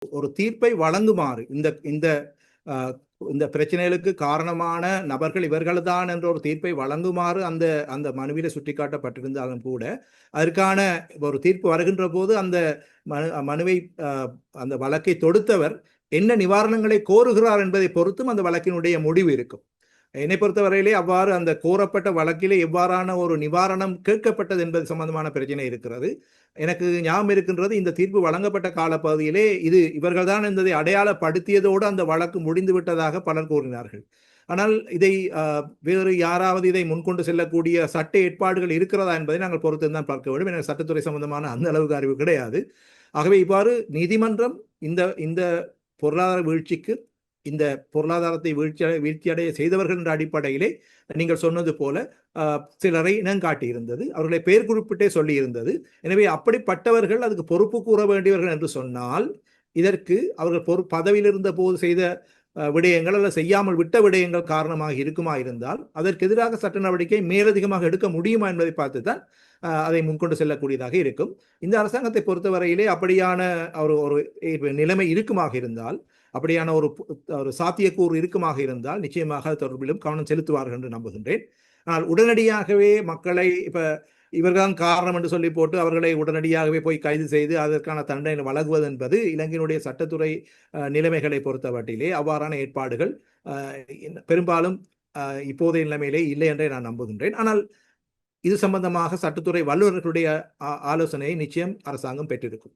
ஒரு தீர்ப்பை வழங்குமாறு இந்த இந்த இந்த பிரச்சனைகளுக்கு காரணமான நபர்கள் இவர்கள்தான் என்ற ஒரு தீர்ப்பை வழங்குமாறு அந்த அந்த மனுவில சுட்டிக்காட்டப்பட்டிருந்தாலும் கூட அதற்கான ஒரு தீர்ப்பு வருகின்ற போது அந்த மனுவை அந்த வழக்கை தொடுத்தவர் என்ன நிவாரணங்களை கோருகிறார் என்பதை பொறுத்தும் அந்த வழக்கினுடைய முடிவு இருக்கும். என்னை பொறுத்தவரையிலே அவ்வாறு அந்த கோரப்பட்ட வழக்கிலே எவ்வாறான ஒரு நிவாரணம் கேட்கப்பட்டது என்பது சம்பந்தமான பிரச்சனை இருக்கிறது. எனக்கு ஞாபகம் இருக்கின்றது, இந்த தீர்ப்பு வழங்கப்பட்ட காலப்பகுதியிலே இது இவர்கள்தான் என்பதை அடையாளப்படுத்தியதோடு அந்த வழக்கு முடிந்து விட்டதாக பலர் கூறினார்கள். ஆனால் இதை வேறு யாராவது இதை முன்கொண்டு செல்லக்கூடிய சட்ட ஏற்பாடுகள் இருக்கிறதா என்பதை நாங்கள் பொறுத்து தான் பார்க்க வேண்டும். எனக்கு சட்டத்துறை சம்பந்தமான அந்த அளவுக்கு அறிவு கிடையாது. ஆகவே இவ்வாறு நீதிமன்றம் இந்த இந்த பொருளாதார வீழ்ச்சிக்கு இந்த பொருளாதாரத்தை வீழ்ச்சியடைய செய்தவர்கள் என்ற அடிப்படையிலே நீங்கள் சொன்னது போல சிலரை இனங்காட்டியிருந்தது, அவர்களை பெயர் குறிப்பிட்டே சொல்லியிருந்தது. எனவே அப்படிப்பட்டவர்கள் அதுக்கு பொறுப்பு கூற வேண்டியவர்கள் என்று சொன்னால் இதற்கு அவர்கள் பதவியில் இருந்த போது செய்த விடயங்கள் அல்லது செய்யாமல் விட்ட விடயங்கள் காரணமாக இருக்குமா இருந்தால் அதற்கு எதிராக சட்ட நடவடிக்கை மேலதிகமாக எடுக்க முடியுமா என்பதை பார்த்து தான் அதை முன்கொண்டு செல்லக்கூடியதாக இருக்கும். இந்த அரசாங்கத்தை பொறுத்தவரையிலே அப்படியான ஒரு நிலைமை இருக்குமாக இருந்தால், அப்படியான ஒரு சாத்தியக்கூறு இருக்குமாக இருந்தால் நிச்சயமாக தொடர்பிலும் கவனம் செலுத்துவார்கள் என்று நம்புகின்றேன். ஆனால் உடனடியாகவே மக்களை இவர்தான் காரணம் என்று சொல்லி போட்டு அவர்களை உடனடியாகவே போய் கைது செய்து அதற்கான தண்டனை வழங்குவது என்பது இலங்கையினுடைய சட்டத்துறை நிலைமைகளை பொறுத்தவற்றிலே அவ்வாறான ஏற்பாடுகள் பெரும்பாலும் இப்போதைய நிலைமையிலே இல்லை என்றே நான் நம்புகின்றேன். ஆனால் இது சம்பந்தமாக சட்டத்துறை வல்லுநர்களுடைய ஆலோசனையை நிச்சயம் அரசாங்கம் பெற்றிருக்கும்.